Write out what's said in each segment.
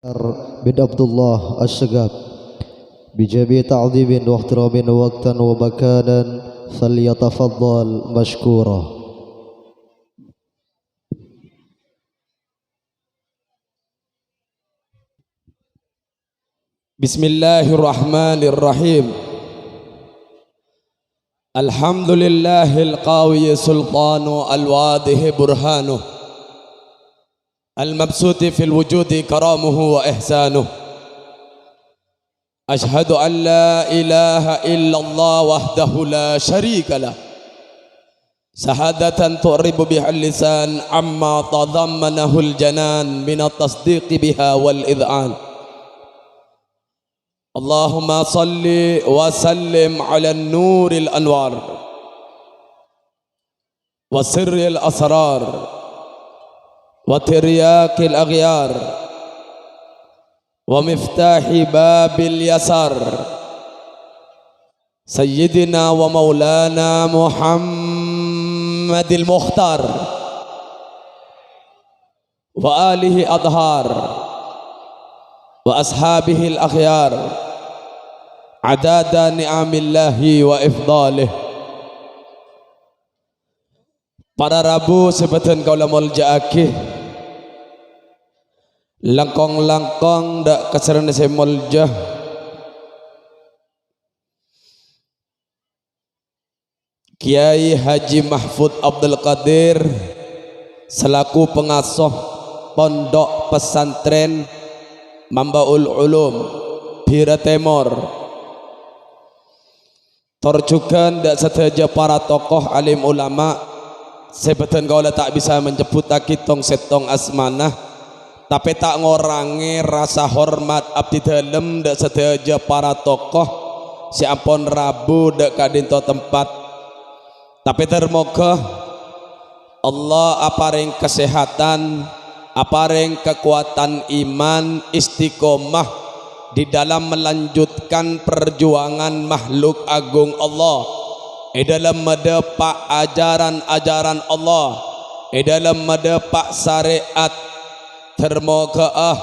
بن عبد الله الشقاب بجميع تعظيم واحترام وقتا ومكانا فليتفضل مشكورا. بسم الله الرحمن الرحيم. الحمد لله القوي سلطان الواضح برهانه المبسوط في الوجود كرامه وإحسانه. أشهد أن لا إله إلا الله وحده لا شريك له شهادة تعرب بها اللسان عما تضمنه الجنان من التصديق بها والإذعان. اللهم صل وسلم على النور الأنوار وسر الأسرار وترياق الأغيار ومفتاح باب اليسار سيدنا ومولانا محمد المختار وآله أطهار وأصحابه الأخيار عداد نعم الله وإفضاله. Para rabu sebeten kaula muljaake langkong-langkong dak kasarana saya muljah Kiai Haji Mahfud Abdul Qadir selaku pengasuh pondok pesantren Mambaul Ulum Bira Timur. Torjukan dak sateja para tokoh alim ulama sebeten kaula tak bisa menjemput kitong setong asmanah tapi tak ngorangi rasa hormat abdi dalem dak sateja para tokoh si ampun rabu dak kadinto tempat tapi termoga Allah aparing kesehatan aparing kekuatan iman istiqomah di dalam melanjutkan perjuangan makhluk agung Allah dalam mendepak ajaran-ajaran Allah dalam mendepak syariat. Termoga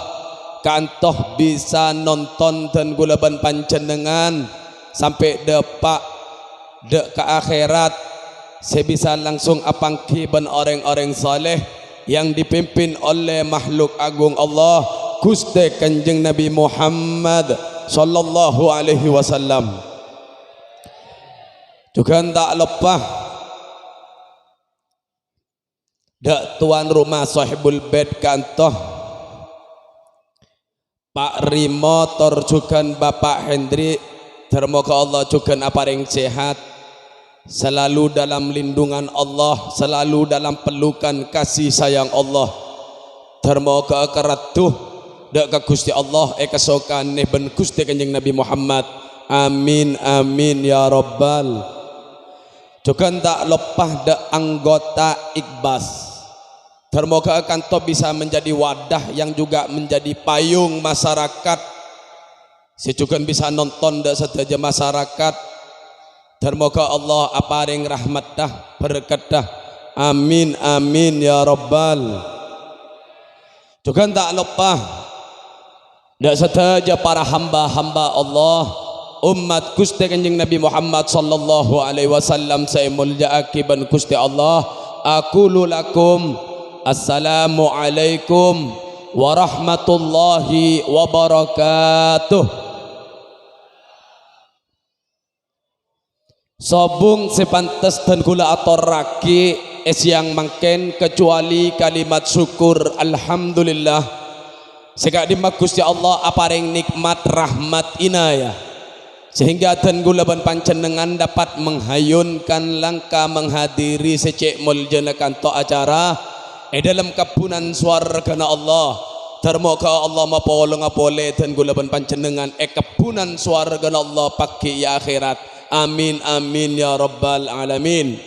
kantoh bisa nonton dan gulaban panjenengan sampai depak dek ke akhirat saya bisa langsung apangkiban orang-orang saleh yang dipimpin oleh makhluk agung Allah Gusti Kanjeng Nabi Muhammad sallallahu alaihi wasallam. Juga tak lupa dak tuan rumah sahibul bait kantoh Pak Rimo torjukan Bapak Hendri. Termoga Allah juga aparing sehat selalu dalam lindungan Allah selalu dalam pelukan kasih sayang Allah. Termoga keratuh dak ka Gusti Allah kesokan ben Gusti Kanjeng Nabi Muhammad. Amin amin ya rabbal. Juga tak lepas dak anggota Iqbas. Termoga akan to bisa menjadi wadah yang juga menjadi payung masyarakat. Si juga bisa nonton dak saja masyarakat. Termoga Allah aparing rahmat dah berkat dah. Amin amin ya rabbal. Juga tak lupa dak saja para hamba-hamba Allah umat Gusti Kanjeng Nabi Muhammad sallallahu alaihi wasallam saya mulyake ban Gusti Allah. Aqulu lakum assalamualaikum warahmatullahi wabarakatuh. Sobung sepantes dan kula aturake siang mangken kecuali kalimat syukur alhamdulillah sekak dimah Gusti Allah aparing nikmat rahmat inayah sehingga dan gulaban panjenengan dapat menghayunkan langkah menghadiri secek muljana kanto acara dalam kebunan swarga Allah. Termoga Allah mapolong apole dan gulaban panjenengan kebunan swarga Allah pagi ya akhirat. Amin amin ya rabbal alamin.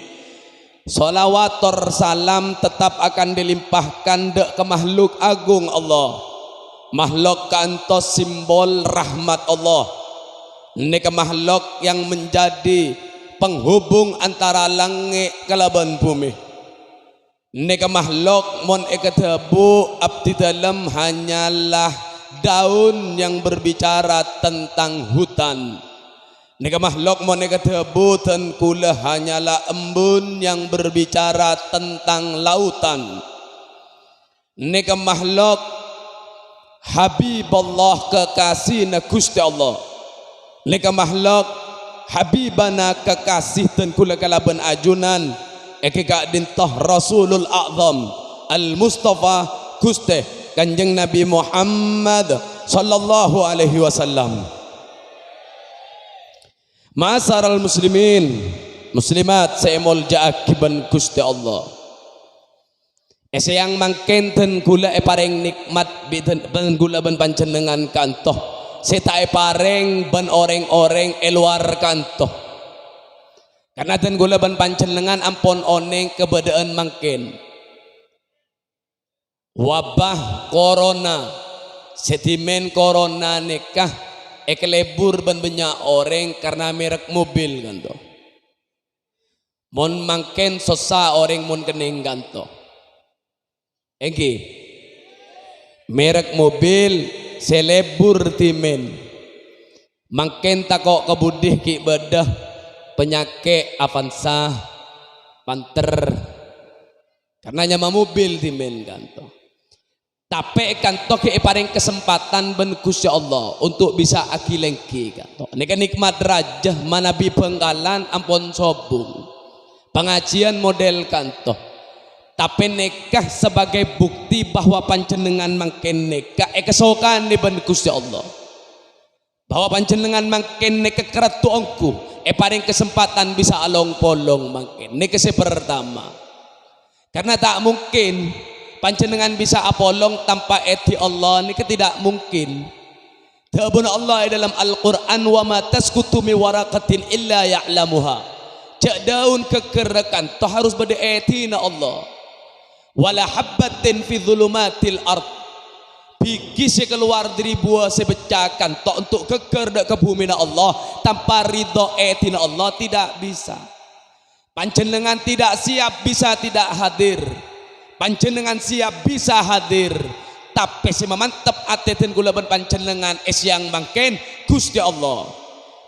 Salawat salam tetap akan dilimpahkan dek ke makhluk agung Allah. Makhluk kantos simbol rahmat Allah. Nika makhluk yang menjadi penghubung antara langit kalaban bumi. Nika makhluk mon ekatabu abdi dalam hanyalah daun yang berbicara tentang hutan. Nika makhluk mo nika tebutan kula hanyalah embun yang berbicara tentang lautan. Nika makhluk Habibullah kekasih na Gusti Allah. Nika makhluk habibana kekasih dan kula kalaban ajunan ekika dintah Rasulul A'zam Al Mustafa Gusti Kanjeng Nabi Muhammad sallallahu alaihi wasallam. Ma'asyaral muslimin muslimat seemol jaakiban Gusti Allah. Eseyang mangkenten kula pareng nikmat ben kula ben panjenengan kantoh. Seta pareng ben oreng-oreng eluar kantoh. Karena den kula ben panjenengan ampun oneng kebedaan mangken. Wabah corona, setimen corona nikah ekelebur ban banyak orang karena merek mobil kan to. Mon mangken sosa orang mon kening kan to. Engki merek mobil selebur timen. Mangken takok kebudih ki bedah penyakit Avanza, Panther. Karena nyama mobil timen kan to. Tapi kan toke paring kesempatan ben Gusti Allah untuk bisa akilengki kan. Nika nikmat rajah manabi penggalan ampun sobung. Pengajian model kanto. Tapi nikah sebagai bukti bahwa panjenengan mangken nikah kesokan di ben Gusti Allah. Bahwa panjenengan mangken nikah keratu ongku paring kesempatan bisa along polong mangken. Nika pertama. Karena tak mungkin panjenengan bisa apolong tanpa eti Allah ini tidak mungkin. Ta'bun Allah dalam Al-Quran wa ma taskutu mi waraqatin illa ya'lamuha. Cak daun kekerakan toh harus berde eti na Allah. Wala habbatin fi dhulumatil ard. Bigi keluar dari buah sebecakan toh untuk keker dak ke bumi na Allah tanpa ridho eti na Allah tidak bisa. Panjenengan tidak siap bisa tidak hadir. Panjenengan siap bisa hadir tapi si memantap atetin kula ben panjenengan yang mangken Gusti Allah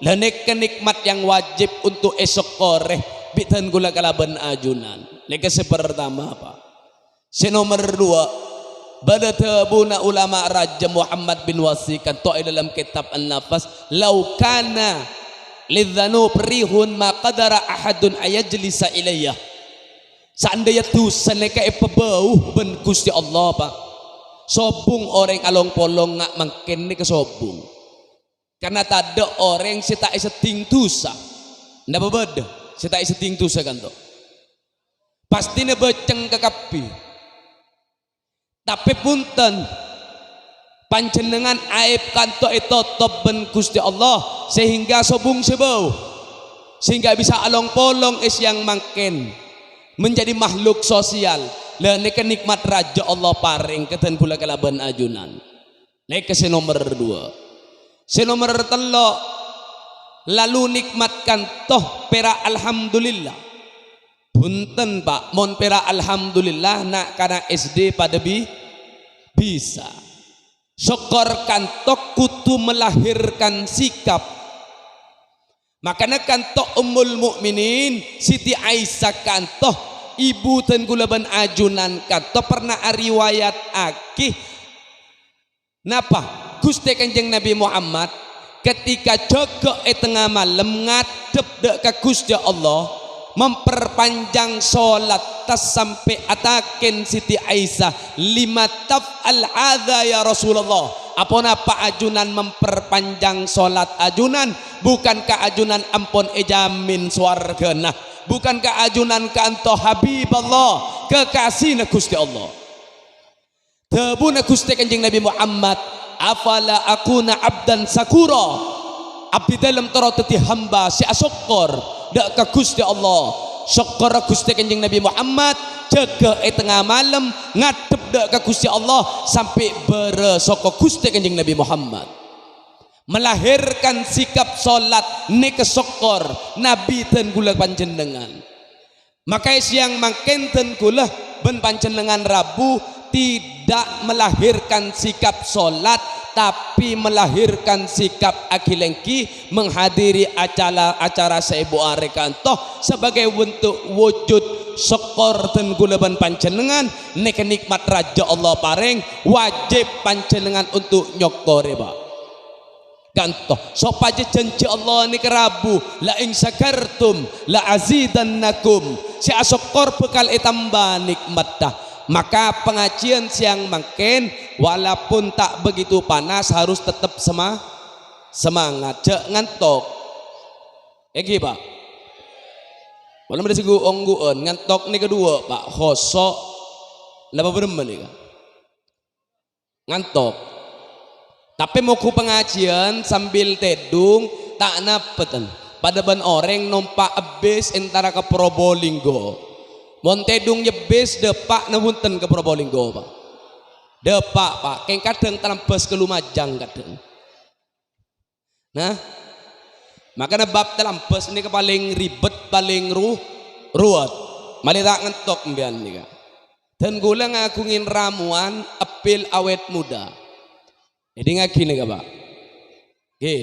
lanek kenikmat yang wajib untuk esok koreh bitan kula kalaban ajunan. Nek pertama apa si nomor dua bada tabuna ulama Raja Muhammad bin Wasikan to dalam kitab An-Nafas laukana lidzanu perihun ma qadara ahadun ayajlisa ilayya. Seandainya dosa neka pebauh ben Gusti Allah pak sobung orang along polong ngak mangken ni kesobung karena tak ada orang si tak seting dosa ndak bebeda si tak seting dosa kan to pasti ne beceng ke kapi tapi punten panjenengan aib kanto itu top ben Gusti Allah sehingga sobung sebau sehingga bisa along polong yang mangken menjadi makhluk sosial. Lah nek nikmat raja Allah paring keten kula kalaban ajunan. Nek nomor 2. Nomor 3 lalu nikmatkan toh pera alhamdulillah. Punten Pak, mon pera alhamdulillah nak kana SD pada bisa. Syukurkan toh kutu melahirkan sikap. Makanya kanto Ummul Mukminin Siti Aisyah kanto ibu ten gulaban ajunan kanto pernah riwayat akih napa Gusti Kanjeng Nabi Muhammad ketika jaga tengah malam ngadep dek ka Gusti Allah memperpanjang sholat tas sampai ataken Siti Aisyah lima taf'al hadza ya Rasulullah. Apa ajunan memperpanjang sholat ajunan bukankah ajunan ampun ejamin swargana bukankah ajunan kanto Habibullah kekasih Gusti Allah tebuna Gusti Kanjeng Nabi Muhammad afala akuna abdan sakura abdi dalam tarotati hamba si asokor dak ka Gusti Allah syukur Gusti Kanjeng Nabi Muhammad jaga tengah malam ngadep dak ka Gusti Allah sampai beresoko Gusti Kanjeng Nabi Muhammad melahirkan sikap solat nek syukur Nabi ten kula panjenengan maka siang mangken ten kula ben panjenengan Rabu tidak tidak melahirkan sikap sholat, tapi melahirkan sikap akilengki menghadiri acara seibu arekantoh sebagai bentuk wujud syukur dan gulaban panjenengan nek nikmat raja Allah paring, wajib panjenengan untuk nyokore Pak. Gantoh sopaje janji Allah ni kerabu la ing syakartum la azidannakum, si asyukur bekal itambah nikmat dah. Maka pengajian siang makin walaupun tak begitu panas harus tetap semangat, jangan ngantok. Egi Pak, walau ada sigu ongguan ngantok ni kedua Pak, khosok laba berempat ni ngantok. Tapi mau ku pengajian sambil tedung tak napeten. Pada ban orang nompak abis antara ke Probolinggo. Mon tedung nyebis depak nabunten ke Probolinggo Pak. Depak Pak, keng kadang terambas ke Lumajang kadang. Nah, makanya bab terambas ini ke paling ribet, paling ruwet. Mali tak ngentok mbian nih Kak. Dan gula ngagungin ramuan apil awet muda. Jadi ngaki nih Pak. Oke.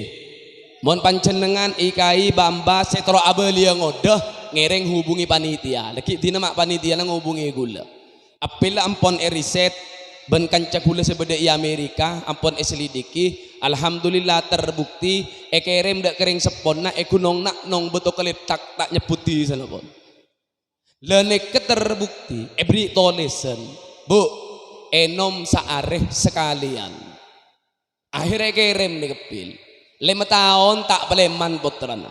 Mon panjenengan ikai bamba setro abelia ngodah ngereng hubungi panitia. Lagi dina mak panitia nang hubungi gula. Apila ampon riset ben kanca gula sebeda i Amerika ampon selidiki. Alhamdulillah terbukti kerem dak kering seponna gunong nak nong beto kelit tak nyebuti sana pon. Lenek terbukti beri tulisan bu enom saareh sekalian. Akhirnya kerem nih kepil 5 tahun tak peleman putrana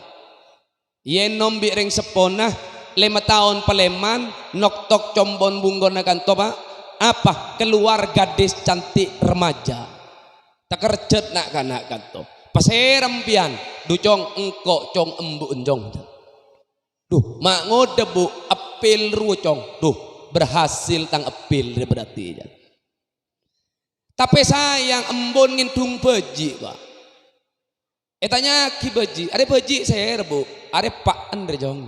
yenom biring sepona 5 tahun peleman noktok combon bunggon akan topa apa keluar gadis cantik remaja tak kerjet nak kanak kanto paserem pian ducong engkok cong embu enjong duh mak ngode bu apil rucong duh berhasil tang apil berarti ya. Tapi sayang embon ngintung beji Pak. Tanya ki beji, ada beji saya rebu, ada Pak Andre jong.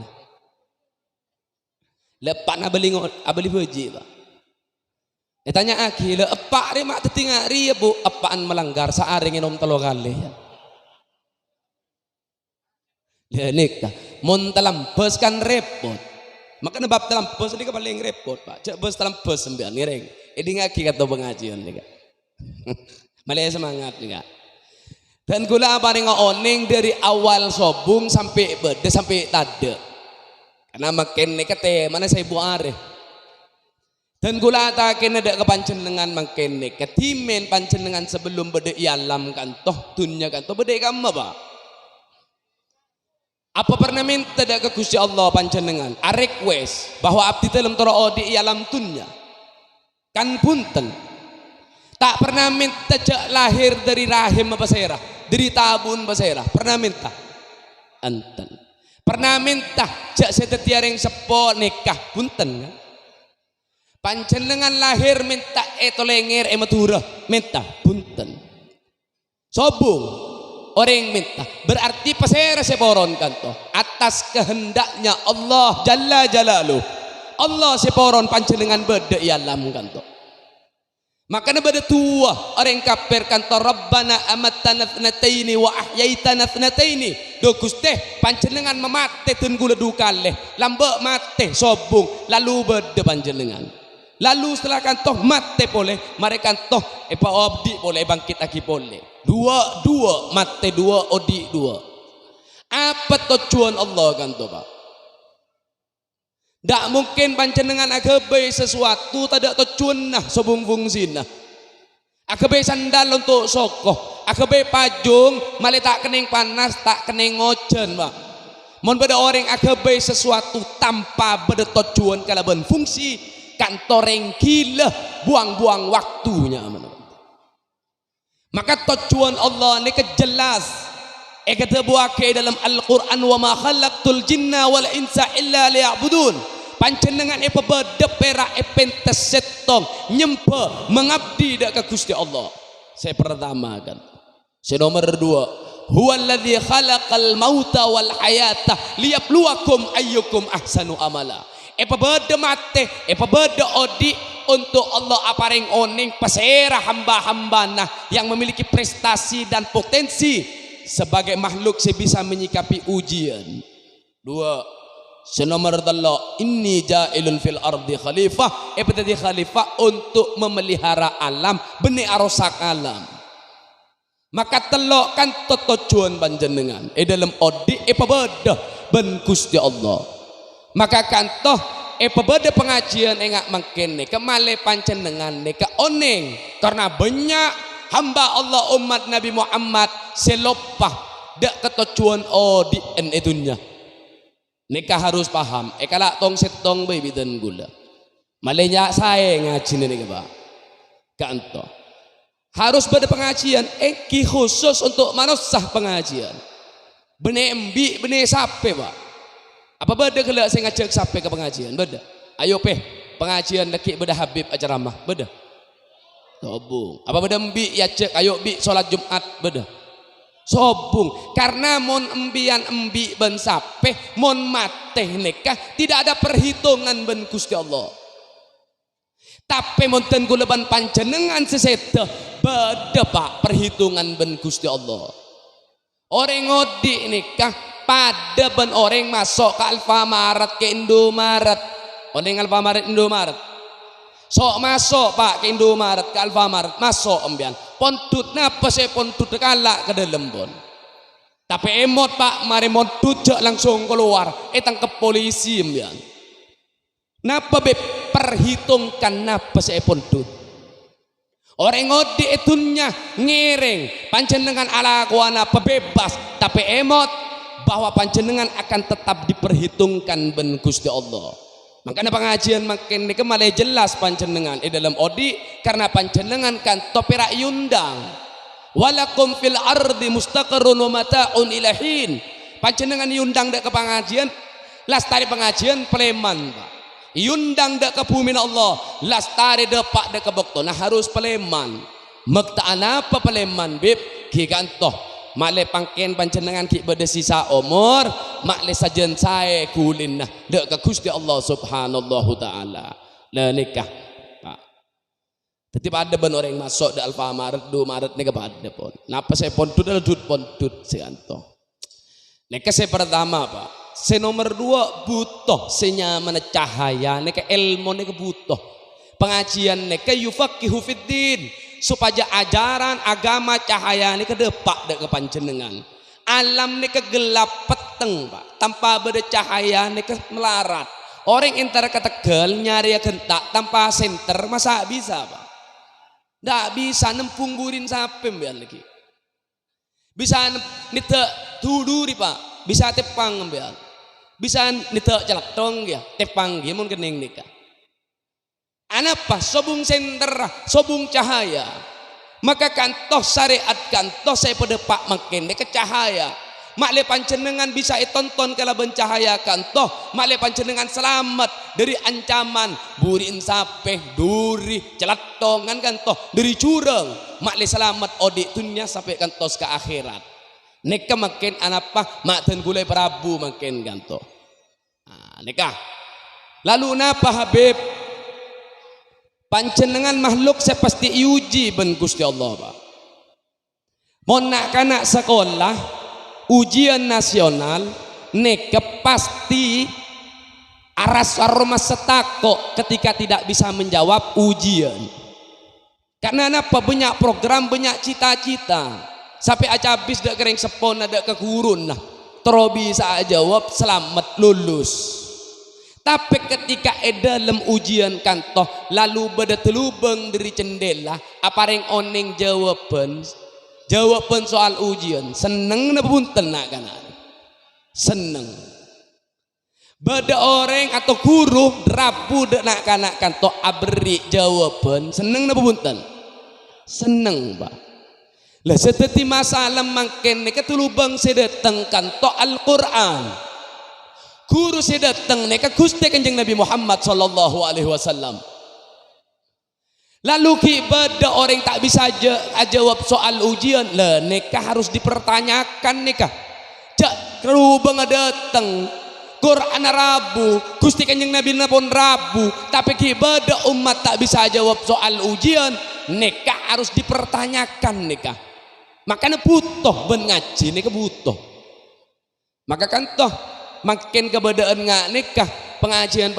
Lepak na abeli beji Pak. Tanya aki, lepak re mak tetingari ya bu, apaan melanggar saaring nginom 3 kali ya. Lenik dah, mun telambes kan repot. Maka nebab telambes ini paling repot Pak. Cek bos telambes sembilan ngereng. Ini ngaki kata pengajian nih Kak. Malaya semangat nih Kak. Dan gula apa nih oning dari awal sobung sampai bede sampai tade. Karena makin nih kate mana saya buare. Dan gula takin ada kepancenengan makin nih ketimen pancenengan sebelum bede ialam kantoh dunia kantoh bede kamu Pak. Apa pernah minta dak ke Gusti Allah pancenengan? A request bahwa abdi dalam toro di ialam dunia. Kan punten. Tak pernah minta jak lahir dari rahim apa serah, dari tabun apa serah. Pernah minta? Anten. Pernah minta jak setetiaring sepo nikah punten kan? Panjenengan lahir minta lengir matura minta punten. Sobung orang minta berarti pasera seporon kanto atas kehendaknya Allah Jalla Jalaluh. Allah seporon panjenengan beda ialam kanto. Makanya pada tua orang kafir kantor Rabbana amattana thnataini wa ahyaitana thnataini. Do Gusti panjenengan memate tun gula dukale lambek mate sobung lalu bede panjenengan. Lalu setelah kantoh mate boleh mereka kantoh pa obdi boleh bangkit lagi boleh. Dua mate dua odi dua. Apa tujuan Allah kantoh Pak? Tak mungkin panjenengan agabai sesuatu tidak tujuan nah sobung fungsina. Agabai sandal untuk sokoh, agabai pajung malah tak kening panas, tak kening ngojen Pak. Mon pada orang agabai sesuatu tanpa pada tujuan kalaban fungsi kantoreng gila buang-buang waktunya. Maka tujuan Allah ini kejelas. Kata buake dalam Al-Quran wa ma khalaqtul jinna wal insa illa liya'budun. Panjenengan beda perak pentes setong nyempe mengabdi dak ke Gusti Allah. Saya pertama kan. Saya nomor 2. Huwallazi khalaqal mauta wal hayata liyabluwakum ayyukum ahsanu amala. Pabeda mate, pabeda odi untuk Allah apareng oning pasera hamba-hamba nah yang memiliki prestasi dan potensi sebagai makhluk sebisa menyikapi ujian. Dua, senomor Allah inni ja'ilun fil ardi khalifah, tadi khalifah untuk memelihara alam, benih arosak alam. Maka telok kan tujuan panjenengan dalam odi pabeda ben Gusti Allah. Maka kantoh pabeda pengajian engak makin nih kemale panjenengan nih ke oneng karena banyak hamba Allah umat Nabi Muhammad selopah dak ketujuan di itunya. Neka harus paham kalak tong setong baby dan gula malenya saya ngaji nih Pak kantoh harus pada pengajian ki khusus untuk manusah pengajian benih embi benih sape Pak. Apa beda kalau saya ngajak sampai ke pengajian? Beda. Ayo pengajian laki beda Habib ceramah. Beda. Sobung. Apa beda embi ya cek ayo bi sholat Jumat beda. Sobung. Karena mon embian embi ben sape mon mateh nikah tidak ada perhitungan ben Gusti Allah. Tapi mon ten kuleban panjenengan seseda beda Pak perhitungan ben Gusti Allah. Orang ngodi nikah pada ben orang masuk ke Alfamaret ke Indomaret, orang Alfamaret Indomaret, sok masuk Pak ke Indomaret ke Alfamaret masuk embian, pontut napa saya pontut kalak ke dalam bon, tapi emot Pak mari montut langsung keluar, tangkap polisi embian, napa perhitungkan napa saya pontut. Orang ngodi itunya ngiring panjenengan ala kuana pebebas tapi emot bahwa panjenengan akan tetap diperhitungkan ben Gusti Allah. Makanya pengajian makin ini kembali jelas panjenengan dalam odi karena panjenengan kan topera yundang walakum fil ardi mustaqarrun wa mata'un ilahin. Panjenengan yundang dak ke pengajian lastari pengajian Pleman Pak. Yundang dak ke bumi Allah lastari depak dak ke bokto nah harus Pleman. Mektaan apa Pleman bib ki kantoh makle pangken panjenengan ki beda sisa umur makle sajen saya kulin nah dek ke Gusti Allah subhanallahu ta'ala lah nikah Pak tetip ada ben orang masuk di Alfamaret 2 Maret nikah pada pun napa saya pontut adalah pontut seanto nikah saya pertama Pak saya nomor 2 butuh senyaman cahaya nikah ilmu nikah butuh pengajian nikah yufaqihu fiddin supaya ajaran agama cahaya ini kedepak dek ke panjenengan alam ini kegelap peteng Pak tanpa beda cahaya ini ke melarat orang entar ketegel nyari gentak tanpa senter masa bisa Pak ndak bisa nempung burin sapem ya lagi bisa nite tuduri Pak bisa tepang ya bisa nite celatong ya tepang ya mun kening nikah anapa sobung senter sobung cahaya maka kantoh syariat kantoh saya pada Pak makin ke cahaya makle panjenengan bisa tonton kalau bencahaya kantoh makle panjenengan selamat dari ancaman burin sapeh duri celatongan kantoh dari curang makle selamat odik dunia sampai kantos ke akhirat nikah makin anapa mak dan gulai Prabu makin kantoh nikah lalu napa Habib panjenengan makhluk saya pasti uji ben Gusti Allah Pak. Mon nak kanak sekolah ujian nasional neke pasti aras aroma setako ketika tidak bisa menjawab ujian. Karena apa banyak program banyak cita-cita sampai aja habis dak kering sepon ada kegurun nah terus bisa jawab selamat lulus. Tapi ketika dalam ujian kantoh lalu beda telubeng dari jendela apa yang oneng jawaban soal ujian seneng na punten nak kanan seneng beda orang atau guru rabu nak kanak kantoh abri jawaban seneng na punten seneng Pak lah seteti masalah makin ketulubang sedeteng kantoh Al-Quran guru saya datang neka Gusti Kanjeng Nabi Muhammad sallallahu alaihi wasallam. Lalu beda orang tak bisa jawab soal ujian lah neka harus dipertanyakan neka. Jak kerubang datang Quran Rabu, Gusti Kanjeng Nabi pun Rabu, tapi ibadah umat tak bisa jawab soal ujian, nikah harus dipertanyakan nikah. Makanya butuh ben ngaji nikah butuh. Maka kan toh makin kebedaan nggak nikah pengajian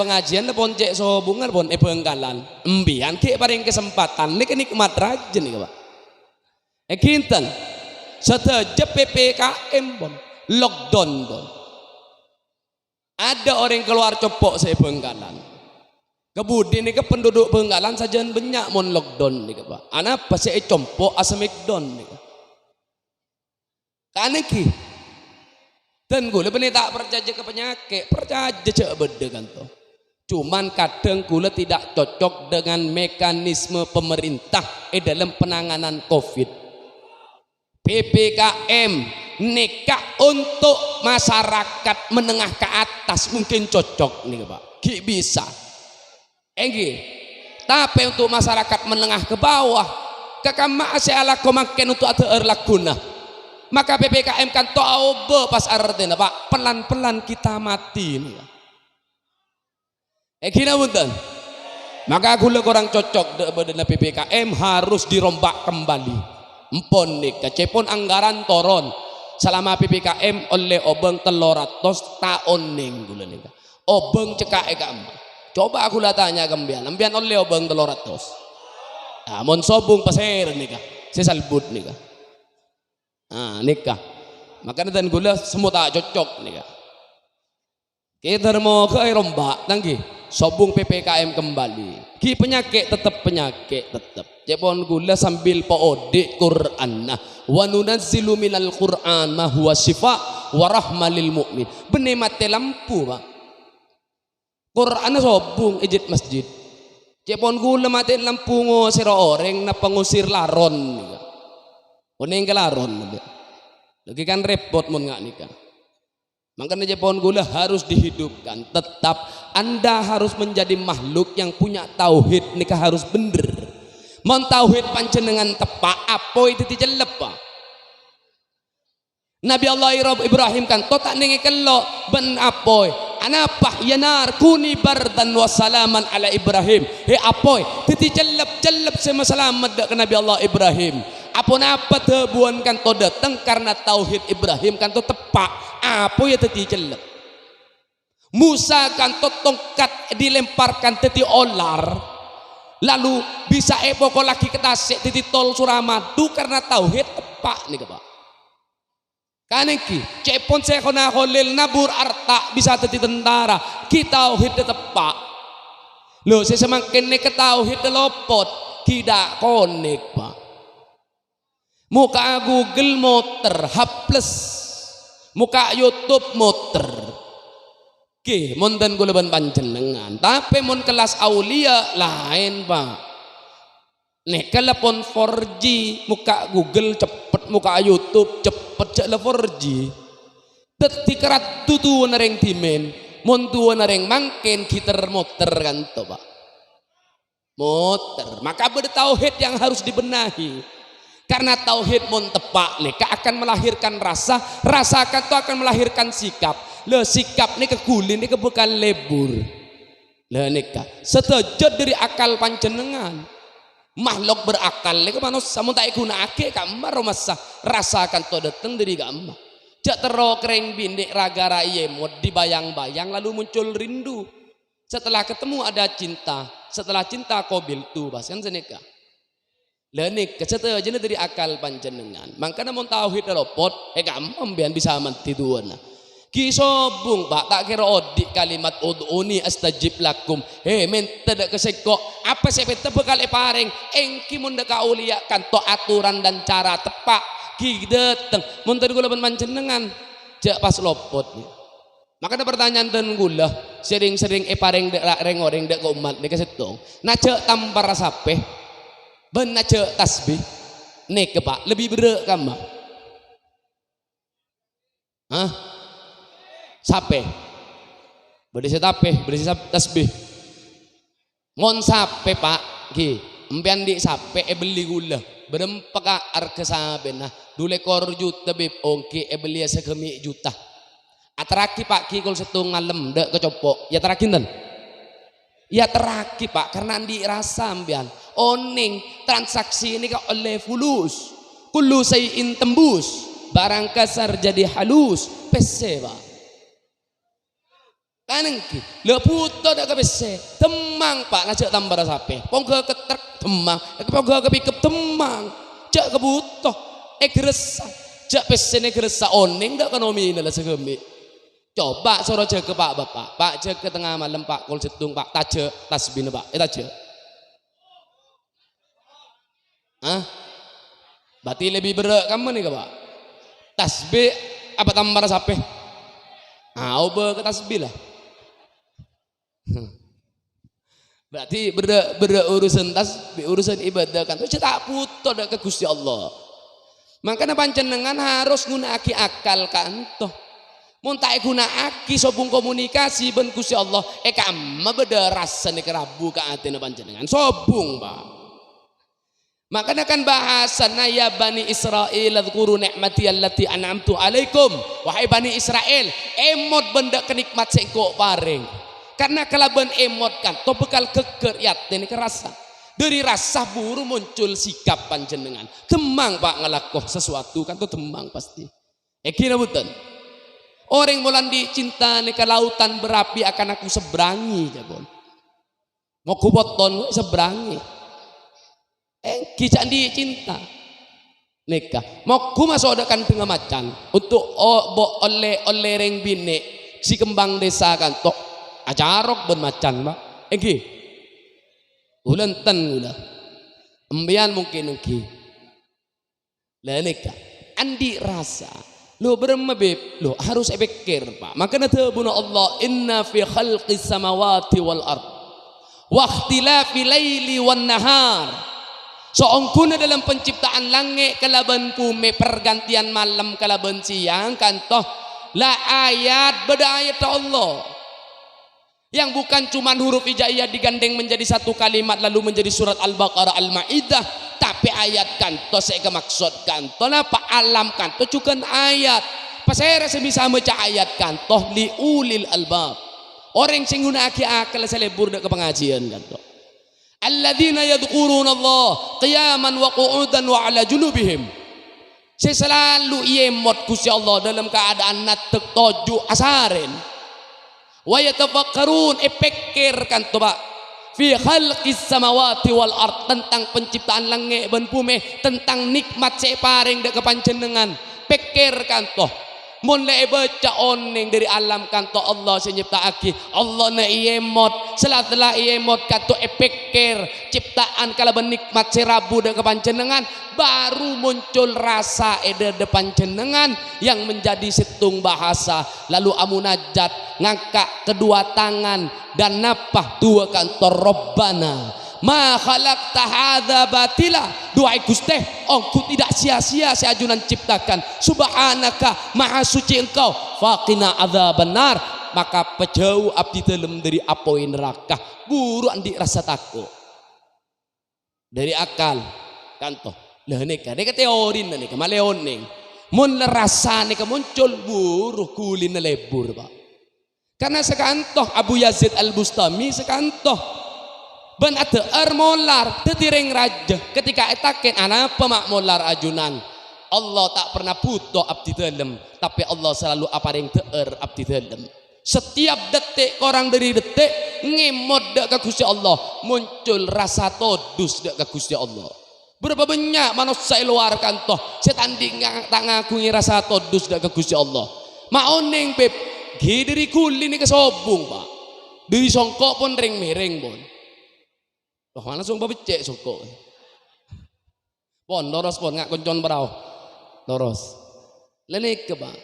pun cek sobungan pun bengkalan embian ki paling kesempatan nikah nikmat rajin nih Pak. Kinten setelah PPKM pun lockdown pun ada orang keluar copok saya bengkalan. Kemudian nih penduduk bengkalan saja banyak mon lockdown nih Pak. Anak pas saya compok asemikdon nih. Karena ki dan gue lebih tak percaya ke penyakit, percaya cek beda kan tuh. Cuman kadang gue tidak cocok dengan mekanisme pemerintah dalam penanganan COVID. PPKM nikah untuk masyarakat menengah ke atas mungkin cocok nih Pak, ki bisa. Tapi untuk masyarakat menengah ke bawah, kakak saya ala komaken untuk ada erlakuna. Maka PPKM kan to'obe pas artinya Pak, pelan-pelan kita mati nih. Gini bunten. Maka aku kurang cocok dengan PPKM harus dirombak kembali. Empon nih, kecepon anggaran toron. Selama PPKM oleh obeng 300 tahun nih gula nih. Obeng cekak ekam. Coba aku tanya kembian oleh obeng 300. Mon sobung pasir nih kah. Saya salbut nih kah. Nikah makanya dan gula semua tak cocok nikah kita mau ke rombak tangki sobung PPKM kembali ki penyakit tetap jepon gula sambil poode Quran wa nunazzilu minal Quran ma huwa syifa wa rahmah lil mu'min benih mati lampu Pak Quran sobung ijit masjid jepon gula mati lampu ngusir orang na pengusir laron nikah kuning kelaron lagi kan repot mun nggak nikah makanya Jepun gula harus dihidupkan tetap Anda harus menjadi makhluk yang punya tauhid nikah harus bener mon tauhid panjenengan tepak apa itu dijelep Pak Nabi Allah Ibrahim kan tak ningi kelo ben apoy anapah yanar kuni bardan wa salaman ala Ibrahim apoy titi jelep sama selamat ke Nabi Allah Ibrahim apa tebuan kan to datang karena tauhid Ibrahim kan to tepak apa ya teti jelek Musa kan to tongkat dilemparkan teti olar lalu bisa pokok lagi ketasik teti tol Suramadu karena tauhid tepak nih Pak kaneki cepon saya kena holil nabur arta bisa teti tentara kita tauhid tepak lo saya semakin nih ke tauhid lopot tidak konek Pak muka Google motor H+, muka YouTube motor. Oke, monten gue leban panjenengan. Tapi mon kelas aulia lain Pak. Nih telepon 4G, muka Google cepet, muka YouTube cepet cek 4G. Teti kerat tutu nareng timen, mon tuwa nareng mangken kiter motor kan to Pak. Motor, maka bertauhid yang harus dibenahi. Karena tauhid mun tepak nih akan melahirkan rasa akan itu akan melahirkan sikap sikap nih kegulin nih bukan lebur nikah setuju dari akal panjenengan makhluk berakal nih manusia mun tak gunake kamar masa rasakan to dateng dari kamar jak tero kereng bindik raga raye mod dibayang-bayang lalu muncul rindu setelah ketemu ada cinta setelah cinta kobil tuh bahkan senikah lenik kecete aja dari akal panjenengan makanya mau tauhid lopot gampang biar bisa mati tuana kisobung Pak tak kira odik kalimat ud'uni astajib lakum minta dak kesekok apa sih beta bekal pareng engki mun dak kaulia kan to aturan dan cara tepak ki dateng mun tadi gula panjenengan jak pas lopot makanya pertanyaan dan gula sering-sering pareng dak reng-oreng dak umat dak kesetong nah cek tampar sapeh benar cek tasbih nih ke Pak lebih berat kamu sape berisi tasbih ngon sape Pak ki empian di sape beli gula berempek arke sabe nah dule kor juta beb ongki beli sekemi juta Ateraki Pak Ki kul setung ngalem dek kecopok. Ya teraki ten. Ya teraki Pak karena andi rasa ambian. Oning transaksi ini kau oleh fulus. Kullu sayin tembus. Barang kasar jadi halus. Pese Pak. Kanengki leputo dak kebese temang Pak ngajak tambah sape pongga ketrek temang pongga kepikep temang jak kebutuh gresa jak pesene gresa oning dak ekonomi lah segemi coba soro je ke Pak Bapak Pak je ke tengah malam Pak kul setung Pak taje tasbih Pak taje berarti lebih berat kamu nih Pak tasbih apa tambah sape oba ke tasbih lah. Berarti berurusan urusan ibadah kan itu tak puto dak ke Gusti Allah. Makanya panjenengan harus gunaki akal kan toh. Mun tak gunaki sobung komunikasi ben Gusti Allah kamma beda rasane kerabu ka atine panjenengan sobung Pak. Makanya kan bahasana ya Bani Israel adzkuru ni'mati allati an'amtu alaikum wahai Bani Israel emot benda kenikmat sengko paring. Karena kalaban emot kan to bekal keker ini kerasa dari rasa buru muncul sikap panjenengan temang Pak ngelakuh sesuatu kan to temang pasti kira betul orang mulan dicinta nih ke lautan berapi akan aku seberangi jabon mau kuboton seberangi kisah dicinta nikah mau ku masodakan tengah macan untuk oleh reng bine si kembang desa kan to acarok ben macan Pak engki ulen ten ulah embian mungkin engki lah nikah andi rasa lo bermebeb lo harus pikir Pak makanya tabuna Allah inna fi khalqis samawati wal ard wa ikhtilafi laili wan nahar soongkuna dalam penciptaan langit kalaban bumi pergantian malam kalaban siang kan toh la ayat beda ayat Allah yang bukan cuma huruf hijaiyah digandeng menjadi satu kalimat lalu menjadi surat Al-Baqarah Al-Maidah tapi ayat kanto saya maksud kanto apa alam kanto juga ayat pas saya rasa bisa baca ayat kanto li ulil albab orang sing gunaki akal selebur dak ke pengajian kanto alladzina yadhkuruna Allah qiyaman wa qu'udan wa ala junubihim saya selalu yemot Gusti Allah dalam keadaan natek toju asarin wa yatafakkarun pikir kan to Pak fi khalqis samawati wal ard tentang penciptaan langit dan bumi tentang nikmat separing dak kepanjenengan pikir kan to mun le baca oning dari alam kan to Allah sing nyiptaake Allah na iemot setelah iemot kato pikir ciptaan kalaban nikmat serabu dak kepanjenengan baru muncul rasa depan jenengan yang menjadi situng bahasa lalu amunajat ngangkat kedua tangan dan napah dua kantor Rabbana ma khalaqta hadza batila doa Gusti engkau tidak sia-sia seajunan ciptakan subhanaka maha suci engkau faqina adzabannar maka pejauh abdi dalam dari apoin neraka buru andi rasa takut dari akal kanto lah nika teori nika maleoning mun rasa nika muncul buruh kulin lebur Pak karena sekantoh Abu Yazid Al-Bustami sekantoh ban ada molar tetireng raja ketika etaken anapa mak molar ajunan Allah tak pernah butuh abdi dalam tapi Allah selalu apareng teer abdi dalam setiap detik orang dari detik ngemot dak ke Gusti Allah muncul rasa todus dak ke Gusti Allah berapa banyak manusia luar kantoh setanding tak ngakui rasa todus dak ke Gusti Allah maoneng beb gidiri kulin ke sobung Pak dari songkok pun ring mereng pun wah langsung babecek songkok pon loros pon ngak koncon berau loros lenek ke Pak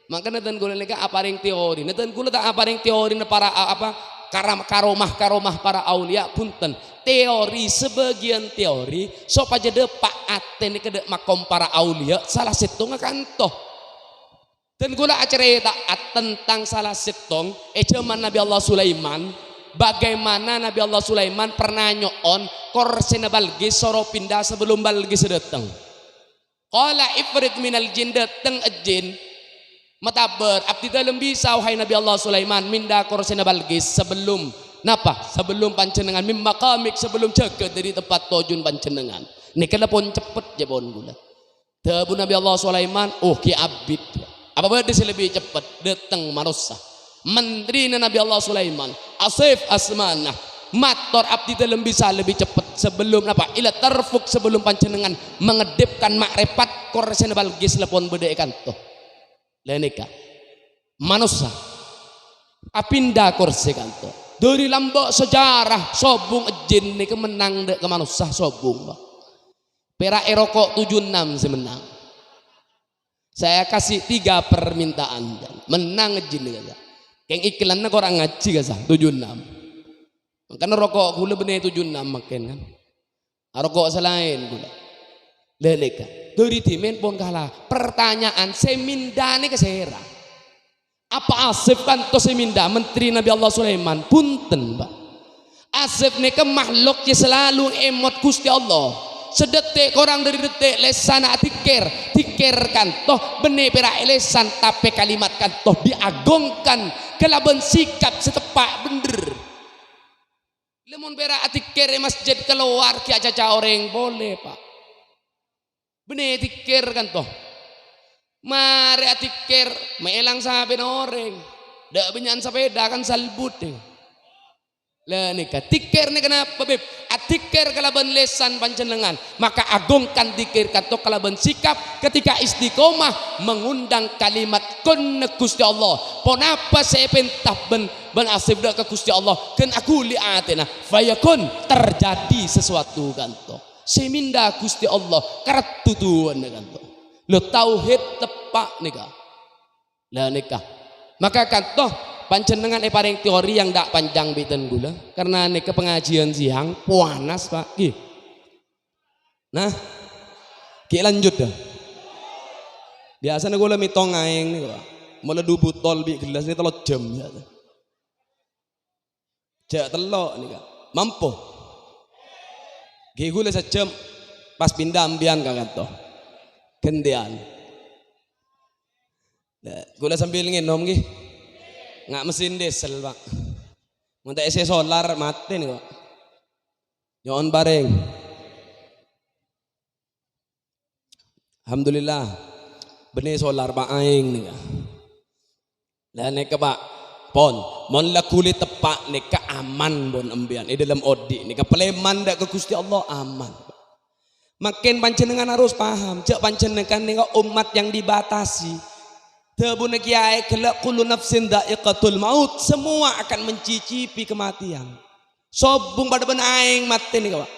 makanya neten kula leka aparing teori neten kula tak aparing teori para apa karomah para aulia punten teori sebagian teori so aja depak aten ke makom para aulia salah setong kantoh dan gula cerita tentang salah setong zaman Nabi Allah Sulaiman bagaimana Nabi Allah Sulaiman pernah nyoon korsena Balqis soro pindah sebelum Balqis datang qala ifrit minal jin datang jin mataber abdi dalam bisa wahai Nabi Allah Sulaiman minda korsena Balqis sebelum napa sebelum pancenengan mimma kamik sebelum jaga dari tempat tojun pancenengan ini pun cepet je bon gula tabu Nabi Allah Sulaiman ki abid apa berarti lebih cepet datang manusia menteri Nabi Allah Sulaiman Asif Asmanah mator abdi dalam bisa lebih cepat sebelum apa ila tarfuk sebelum pancenengan mengedipkan makrifat korsena Balqis lepon bedek kanto lenika manusia apinda korse kanto dari lambok sejarah sobung ejin ni kemenang dek ke manusia sobung perak erokok 76 semenang saya kasih 3 permintaan menang ejin ni kata keng iklannya korang ngaji kata 76 karena rokok gula benih 76 makin kan rokok selain gula leleka dari timen pun kalah pertanyaan seminda ni kesera apa Asif kan to seminda menteri Nabi Allah Sulaiman punten mbak Asif ni ke makhluk yang selalu emot Gusti Allah sedetik orang dari detik lesan tikir kan toh benih perak lesan tapi kalimat kan toh diagungkan kelaban sikap setepak bener lemon perak tikir masjid keluar ki aja orang boleh pak benih tikir kan toh mari atikir melang sampai orang dak benyan sepeda kan salbut deh lah nikah tikir ni kenapa beb atikir kalaban lesan panjenengan maka agungkan tikir kanto kalaban sikap ketika istiqomah mengundang kalimat kun Gusti Allah pon apa saya pentah ben Asif dak ke Gusti Allah kan aku liatina fayakun terjadi sesuatu kanto seminda Gusti Allah karat tutuan kanto lo tauhid tepak nikah lah nikah maka kan toh pancenengan paling teori yang tak panjang biten gula karena nikah pengajian siang panas pak nah lanjut dah biasanya gula mitong aing nih pak meledu botol bi gelas ini telur jam ya jak telok nih kak mampu gula sejam pas pindah ambian kan toh kendian gula sambil nginom gih nggak mesin diesel pak minta isi solar mati nih pak nyon bareng alhamdulillah benih solar pak aing nih dan nih pak pon mon la kulit tepak nih aman bon ambian di dalam odi nih peleman dak ke Gusti Allah aman makin panjenengan harus paham cek panjenengan nih umat yang dibatasi tebune kiai kelak kullu nafsin dha'iqatul maut semua akan mencicipi kematian sobung pada benaing mati nih kawan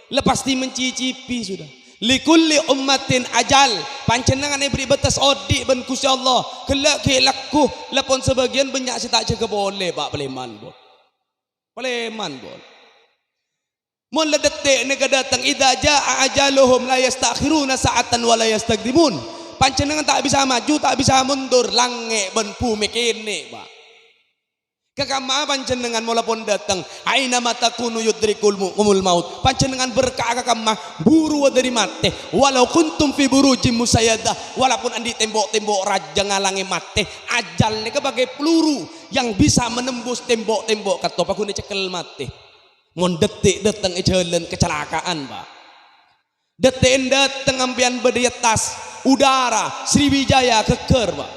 lepas di mencicipi sudah likulli ummatin ajal panjenengan beri batas odi ben Gusti Allah kelak kelakku lepon sebagian banyak si tak jaga boleh pak peleman bol mun la detik ni datang idza jaa ajaluhum la yastakhiruna sa'atan wa la yastaqdimun panjenengan tak bisa maju tak bisa mundur lange ben bumi kene pak kakama panjenengan walaupun datang aina matakunu yudrikul mumul maut panjenengan berkah kakama buru dari mate walau kuntum fi burujim musayyadah walaupun andi tembok-tembok raja ngalangi mate ajal ni sebagai peluru yang bisa menembus tembok-tembok katop aku ni cekel mate mon detik datang jalan kecelakaan pak detik datang ambian berdiatas udara Sriwijaya keker pak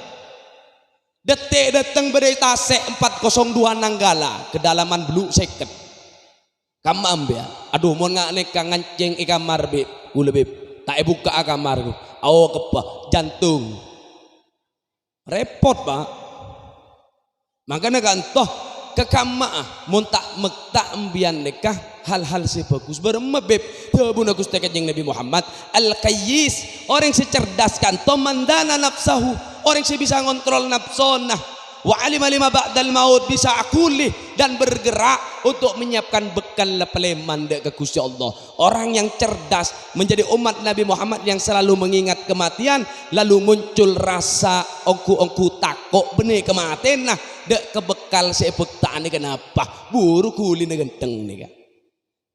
detik datang berdiatas 402 Nanggala kedalaman blue seket kamu ambian aduh mon ngak nek ngancing ikamar bib gula bib tak buka kamar awo kepah jantung repot pak makanya kan toh kekamaah muntak mekta ambian nikah hal-hal si bagus bermebeb tabuna Gusti Kanjeng Nabi Muhammad al-qayyis orang si cerdas kan tomandana nafsahu orang si bisa ngontrol nafsona wa alima lima ba'dal maut bisa akulih dan bergerak untuk menyiapkan bekal peleman ke Gusti Allah orang yang cerdas menjadi umat Nabi Muhammad yang selalu mengingat kematian lalu muncul rasa ongku takok benih kematian nah dek kebekal sebektaan ni kenapa buru kuli ni genteng ni kan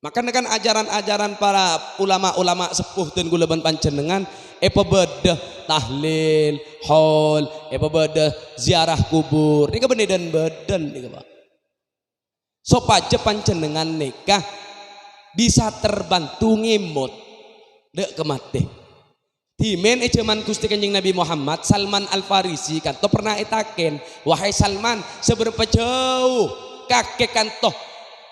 Maka dengan ajaran-ajaran para ulama-ulama sepuh dan gulaban panjenengan beda tahlil, haul, beda ziarah kubur. Nika benedan badan nika Pak. So paje panjenengan nikah bisa terbantu ngimut dek kemate. Dimen zaman Gusti Kanjeng Nabi Muhammad Salman Al Farisi kan to pernah etaken, wahai Salman, seberapa jauh kakek kantoh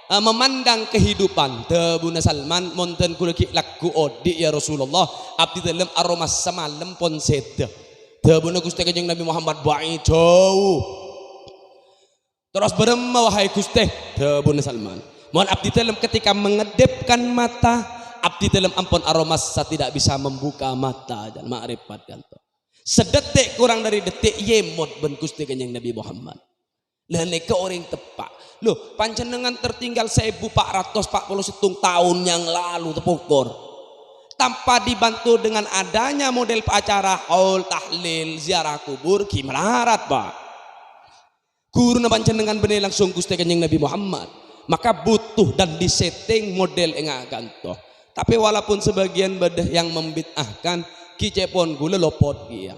memandang kehidupan. Tebuna Salman monten kula ki lagu odi ya Rasulullah abdi dalam aroma semalam pon seda. Tebuna Gusti Kanjeng Nabi Muhammad bae jauh. Terus berema wahai Gusti, tebuna Salman. Mohon abdi dalam ketika mengedipkan mata, abdi dalam ampun aroma tidak bisa membuka mata dan makrifat kan. Sedetik kurang dari detik yemot ben Gusti Kanjeng Nabi Muhammad. Lah nek orang tepak. Loh, panjenengan tertinggal 1441 tahun yang lalu tepukur. Tanpa dibantu dengan adanya model acara haul, tahlil, ziarah kubur, kimelarat Pak. Guru panjenengan bener langsung Gusti Kanjeng Nabi Muhammad. Maka butuh dan disetting model engakan toh. Tapi walaupun sebagian bedah yang membid'ahkan kicepon gula lopot dia.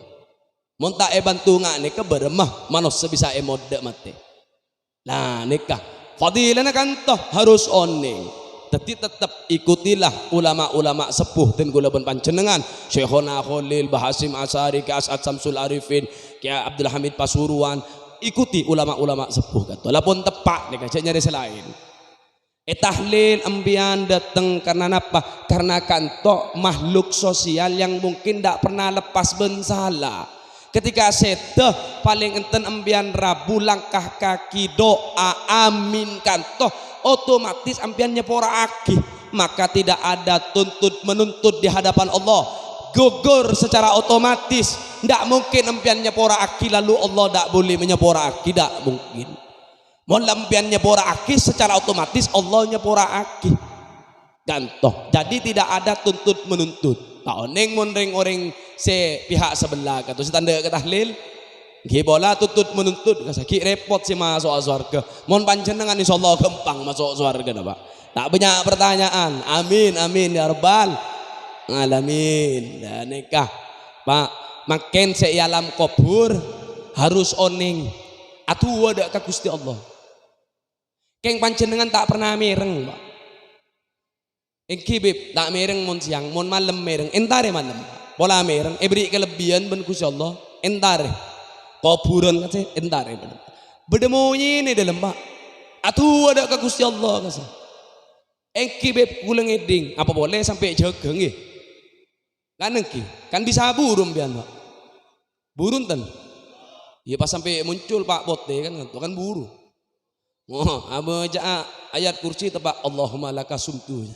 Monta bantu ngak nika beremah manos sebisa mode mate. Nah nikah fadilah kan toh harus oning. Tapi tetap ikutilah ulama-ulama sepuh dan gulaban panjenengan Syekhona Khalil Bahasim Asari Ki As'ad Samsul Arifin Ki Abdul Hamid Pasuruan. Ikuti ulama-ulama sepuh kan. Walaupun tepak nikah cek nyari selain. Tahlil ambian datang karena apa? Karena kanto makhluk sosial yang mungkin tidak pernah lepas bensalah. Ketika seteh paling enten ambian rabu langkah kaki doa amin kanto otomatis ambian nyepora aki, maka tidak ada tuntut menuntut di hadapan Allah, gugur secara otomatis. Tidak mungkin ambian nyepora aki lalu Allah tidak boleh menyepora aki, tidak mungkin. Mohon lampian nyepora aki secara otomatis Allah nyepora aki gantoh. Jadi tidak ada tuntut menuntut. Tak oneng monreng orang se pihak sebelah kata si tanda ke tahlil nggih bola tuntut menuntut kasaki repot si masuk surga. Mohon panjenengan insyaallah gampang masuk surga Pak. Tak banyak pertanyaan. Amin amin ya rabbal alamin. Dan nikah Pak makin se alam kubur harus oning atuh ada ka Gusti Allah. Keng panjenengan tak pernah mireng Pak. Engki tak mireng mon siang, mon malam mireng, entare malam. Pola mireng, beri kelebihan ben Gusti Allah, entare. Kuburan kate entare ben. Bedemonya ini dalam Pak. Atuh ada ke Gusti Allah kasa. Engki kula ngeding, apa boleh sampai jaga nggih. Kan engki, kan bisa burung pian Pak. Burung ten. Ya pas sampai muncul Pak Bote kan buru. Oh, apa aja ayat kursi tebak Allahumma laka sumtu.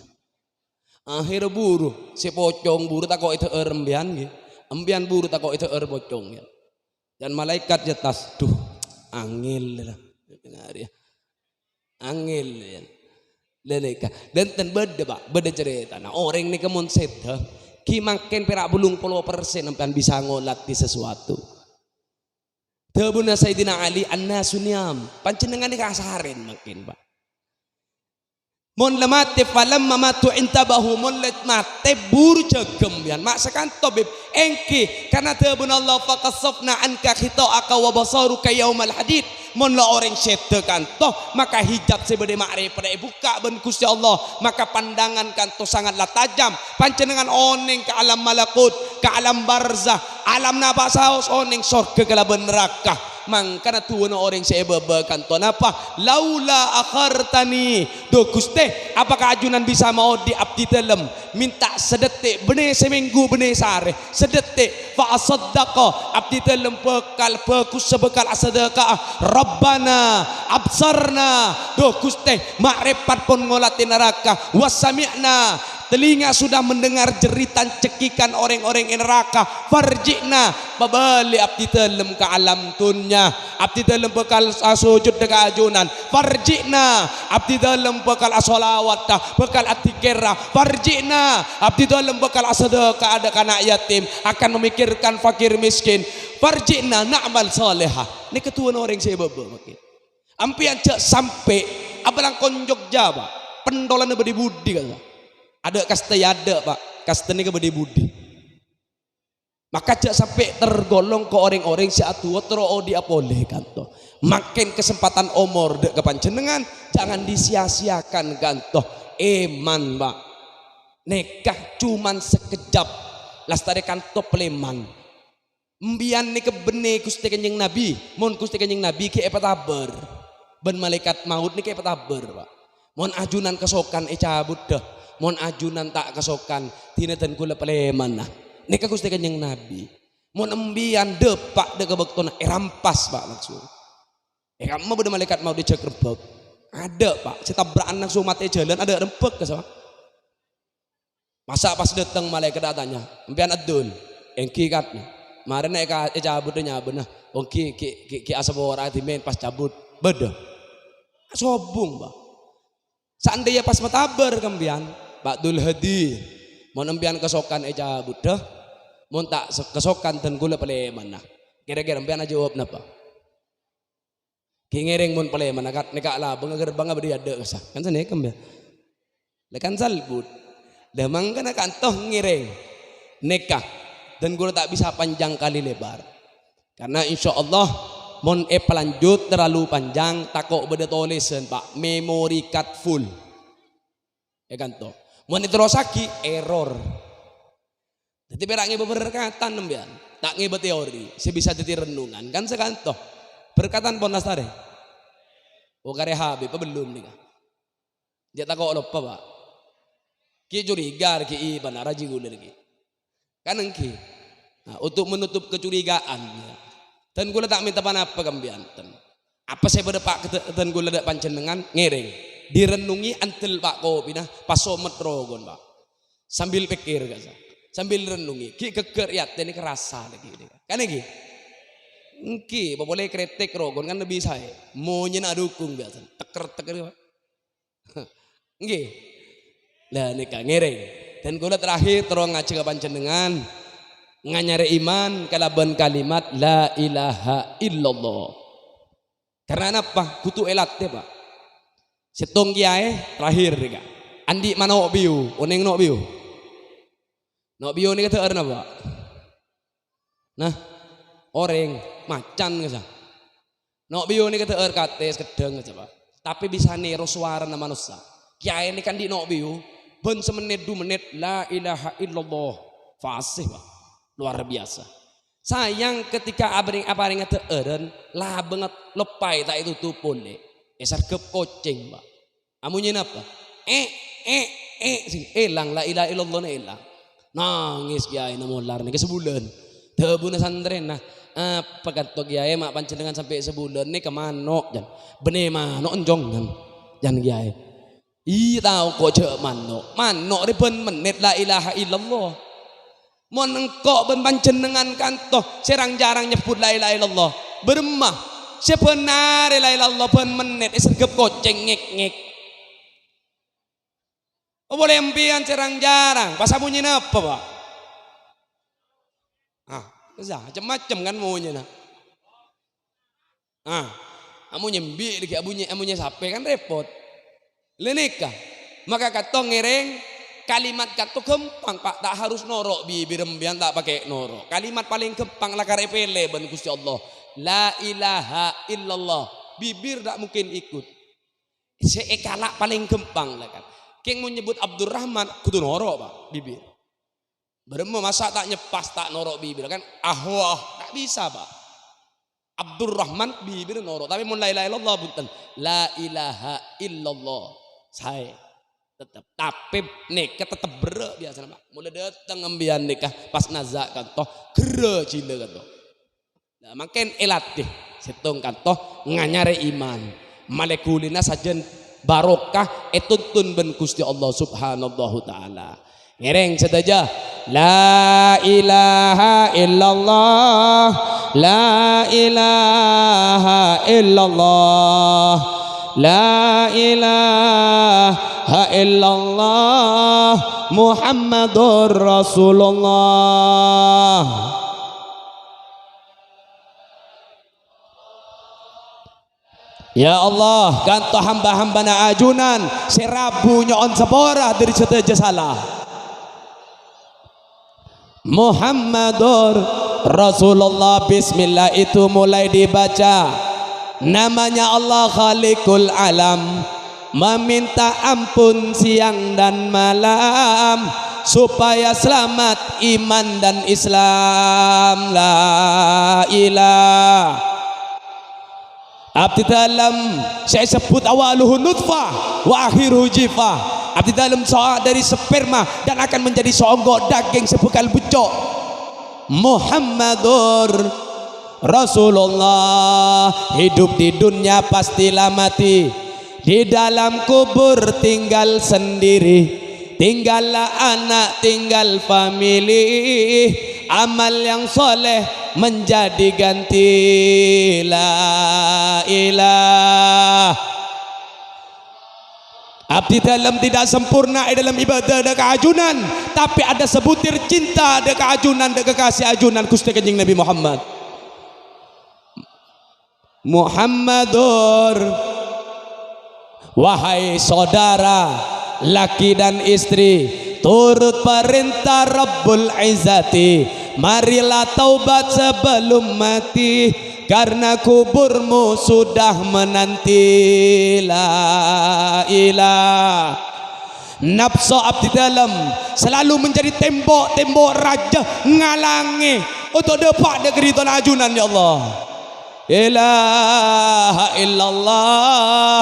Akhir buru si pocong buru tak kok itu rembian gitu, embian buru tak kok itu pocong ya. Dan malaikat jetas tuh angil lah, angil ya. Leleka dan beda Pak, beda cerita. Nah orang ini kemun sedha, ki makin perak belum 10% empian bisa ngolat di sesuatu. Tabuna Sayyidina Ali an-nasuniam, panjenengan ini kasarin makin Pak. Mon lemate falam mamatu intabahu mon let mate buru jegem yan maksakan tobib engki karena tabun Allah faqasafna anka khita'aka wa basaruka yaumal hadid mon la orang syete kanto maka hijab sebede makrifat buka ben Gusti Allah maka pandangan kanto sangatlah tajam panjenengan oneng ke alam malakut ke alam barzah alam nabasaos oneng surga ke laban neraka mangkana tuwana orang sebebe kanton apa laula akhartani do Gusti apakah ajunan bisa mau di abdi dalam minta sedetik benih seminggu benih sehari sedetik fa asaddaqa abdi dalam bekal bagus sebekal sedekah Rabbana absarna do Gusti makrifat pun ngolatin neraka wasami'na telinga sudah mendengar jeritan cekikan orang-orang neraka farjina babali abdi dalam ke alam dunya abdi dalam bekal sujud dekat ajunan farjina abdi dalam bekal asolawat bekal atikera farjina abdi dalam bekal sedekah ada anak yatim akan memikirkan fakir miskin farjina na'mal salihah ini ketua orang saya bebe makin ampian cek sampai abalang konjok Jawa pendolan bedi budi kata. Ada kaste ada Pak, kaste ini bedi budi. Maka jak sampai tergolong ke orang-orang si tua tero diapoleh kanto. Makin kesempatan umur dek kepanjenengan jangan disia-siakan kanto. Eman Pak. Nikah cuman sekejap. Lastare kanto peleman. Mbian nih kebene Gusti Kanjeng Nabi. Mun Gusti Kanjeng Nabi ki epataber. Ben malaikat maut nih ki epataber Pak. Mun ajunan kesokan cabut dah. Mun ajunan tak kesokan tineten kula peleman nah. Nika Gusti Kanjeng Nabi. Mun embian depak de kebektona rampas Pak langsung. Kamu bener malaikat mau dicek rembek. Ada Pak, citabraan langsung mati jalan ada rembek ke sama. Masa pas datang malaikat datanya, embian adun, engki katnya. Mari naik cabut nyabena, engki ki asabora timen pas cabut beda. Sobung Pak. Seandainya pas matabar kembian, Pak Dul Hadi, mun embian kesokan cabut dah. Mun tak kesokan dan gula peleman nah. Kira-kira empian jawab napa? Ki ngereng mun peleman kat neka lah gerbang abdi ada kesah. Kan sana kembe. Lekan salbut. Demang kana kantoh ngereng. Nekah dan gula tak bisa panjang kali lebar. Karena insya Allah mun pelanjut terlalu panjang takok beda tulisan Pak memory card full. Ya kantoh. Mun terosaki error. Jadi berak ngebet berkatan nembian, tak ngebet teori, sebisa jadi renungan kan sekantoh. Berkatan pon nastare. Oh kare habib belum nih. Dia tak kok lupa Pak. Ki curiga ki benar aja gue lagi. Kan engki. Nah, untuk menutup kecurigaan ya. Dan gue tak minta apa kambian. Apa saya berdepak dan gue ledak panjenengan ngereng. Direnungi antel Pak kopi nah pas somet rogon Pak. Sambil pikir kan. Sambil renungi, ki kekeryat ini kerasa lagi, kan lagi, ki, boleh kretek rogon kan lebih saya, mau nyena dukung biasa, teker, ki, lah nikah ngereng, dan gula terakhir terus ngaji ke panjenengan, nganyare iman kalaban kalimat la ilaha illallah, karena apa? Kutu elatnya Pak, setong kiai terakhir nih andi mana biu, oneng no biu. Nok bio ni kata erna Pak. Nah, orang macan ngasa. Nok bio ni kata kates kedeng ngasa Pak. Tapi bisa niru suara nama manusia. Kiai ni kan di nok bio, ben semenit 2 menit la ilaha illallah. Fasih Pak. Luar biasa. Sayang ketika apa kata eren lah banget lepai tak itu tuh boleh. Esar ke koceng Pak. Amunya apa? Elang la ilaha illallah na elang. Nangis kiai namular nih sebulan tebuna santren nah apa kata kiai mak panjenengan sampai sebulan nih kemana jan benih mano enjong jan kiai iya tahu kok cek mano riben menit la ilaha illallah mon engkau ben panjenengan kantoh serang jarang nyebut la ilaha illallah bermah sebenar la ilaha illallah ben menit sergep koceng ngek oh, boleh empian cerang jarang pas bunyi apa Pak? Macam-macam kan maunya nah. Kamu nyembi lagi amunya sape kan repot. Lenika. Maka katong ngereng kalimat kato gampang Pak tak harus norok bibir empian tak pakai norok. Kalimat paling gampang lah karepele ben Gusti Allah. La ilaha illallah. Bibir tak mungkin ikut. Seekalak paling gampang lah kan. Keng mau nyebut Abdurrahman kudu norok Pak bibir. Beremu masa tak nyepas tak norok bibir kan ahwah tak bisa Pak. Abdurrahman bibir norok tapi mun la ilaha illallah bunten la ilaha illallah saya tetap tapi nikah tetap berak biasa Pak. Mulai datang ngembian nikah pas nazak kan toh gere cile kan toh. Nah, makin elatih setong kan toh nganyare iman molekulina sajen barokah etuntun ben Gusti Allah subhanahu ta'ala ngereng sedaja la ilaha illallah la ilaha illallah la ilaha illallah Muhammadur Rasulullah Ya Allah, ganto hamba-hamba na ajunan, si Rabu nyoon sepora dari seteja salah. Muhammadur Rasulullah, bismillah itu mulai dibaca. Namanya Allah Khaliqul Alam, meminta ampun siang dan malam supaya selamat iman dan Islam. La ilah. Abdi dalam saya sebut awaluhu nutfah wa akhiruhu jifah. Abdi dalam soal dari sperma dan akan menjadi seonggok daging sebekal becok. Muhammadur Rasulullah, hidup di dunia pastilah mati, di dalam kubur tinggal sendiri, tinggallah anak, tinggal famili, amal yang soleh menjadi ganti. La ilah. Abdi dalam tidak sempurna dalam ibadah dan keajunan, tapi ada sebutir cinta dan keajunan dan kekasih ajunan Gusti Kanjeng Nabi Muhammad. Muhammadur, wahai saudara laki dan istri, turut perintah Rabbul Izzati, marilah taubat sebelum mati, karena kuburmu sudah menanti. La ilah. Nafsu abdi dalam selalu menjadi tembok-tembok raja ngalangi untuk dapat negeri tanah ajunan. Ya Allah, ilaha illallah.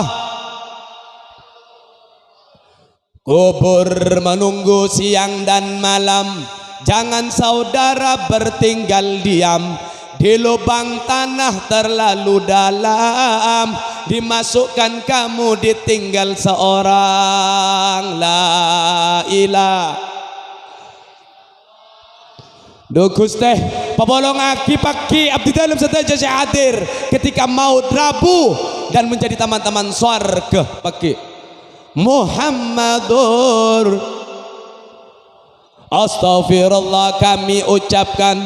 Kubur menunggu siang dan malam, jangan saudara bertinggal diam. Di lubang tanah terlalu dalam, dimasukkan kamu ditinggal seorang. La ilah. Dukus teh pabolong aki paki abdi dalam sedaja saya hadir ketika maut Rabu dan menjadi taman-taman swarga paki. Muhammadur, astaghfirullah kami ucapkan,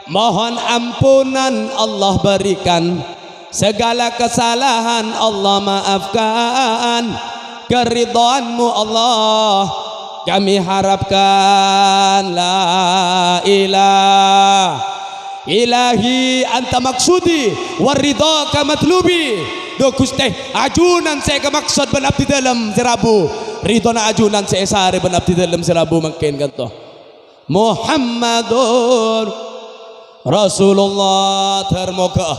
mohon ampunan Allah berikan, segala kesalahan Allah maafkan, keridhaanmu Allah kami harapkan. La ilah. Ilahi anta maksudi waridhaka matlubi. Dokus teh ajunan saya kemaksud ben abdi dalam serabu, ridona ajunan saya sare ben abdi dalam serabu makin kanto. Muhammadur Rasulullah, termoga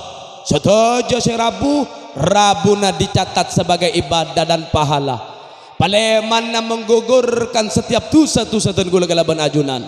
setuju serabu rabuna dicatat sebagai ibadah dan pahala, palemana menggugurkan setiap dosa-dosa dan gula galaban ajunan.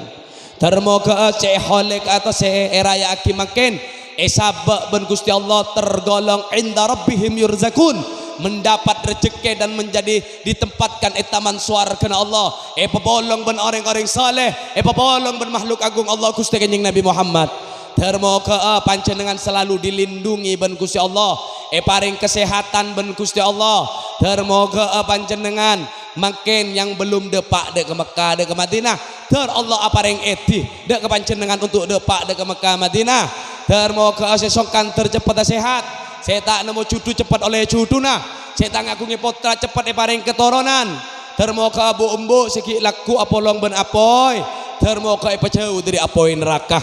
Termoga saya holek atau saya eraya aki makin esabak ben Gusti Allah tergolong inda rabbihim yurzakun, mendapat rezeki dan menjadi ditempatkan taman swarga Allah. Pebolong ben orang-orang saleh, pebolong ben makhluk agung Allah Gusti Kanjeng Nabi Muhammad. Termoga panjenengan selalu dilindungi ben Gusti Allah, paring kesehatan ben Gusti Allah. Termoga panjenengan makin yang belum depak dek ke Mekah dek ke Madinah, ter Allah apareng eti dek ke panjenengan untuk depak dek ke Mekah Madinah. Termoga sesongkan tercepat sehat, saya tak nemu cucu cepat oleh cuduna, saya tak ngakungi potra cepat paring keturunan. Termoga bu embu seki laku apolong ben apoy, termoga jauh dari apoy neraka.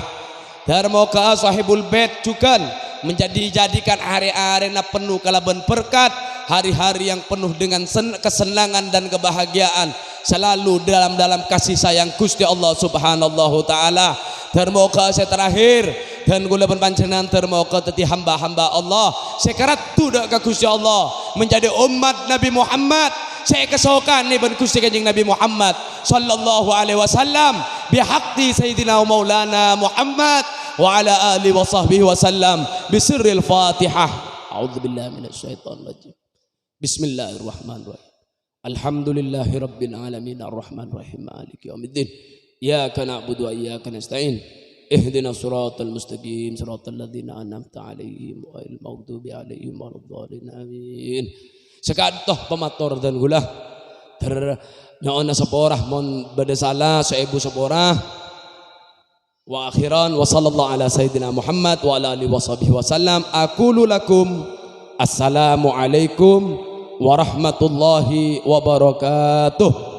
Termoga sahibul bait juga jadikan hari-hari na penuh kalaban berkat, hari-hari yang penuh dengan kesenangan dan kebahagiaan, selalu dalam kasih sayang Gusti Allah Subhanahu taala. Termoga saya terakhir dan gula panjenengan termoga teti hamba-hamba Allah sekerat tudak ke Gusti Allah menjadi umat Nabi Muhammad. Saya kesokan nih ben Gusti Kanjeng Nabi Muhammad sallallahu alaihi wasallam bihaqqi sayyidina maulana Muhammad wa ala alihi wa sahbihi wasallam bisirril Fatihah. A'udzubillahi minasyaitonir rajim. Bismillahirrahmanirrahim. Alhamdulillahi rabbil alamin arrahmanir rahim maliki yaumiddin. Iyyaka na'budu wa iyyaka nasta'in. Ihdinas siratal mustaqim siratal ladzina an'amta 'alaihim ghairil maghdubi 'alaihim waladdallin. Amin. Sekatoh pemator dan gula nyaon na saporah mon badasala sa ibu saporah wa akhiran wa sallallahu ala sayyidina Muhammad wa ala alihi wa sahbihi wasallam. Aqulu lakum Assalamualaikum warahmatullahi wabarakatuh.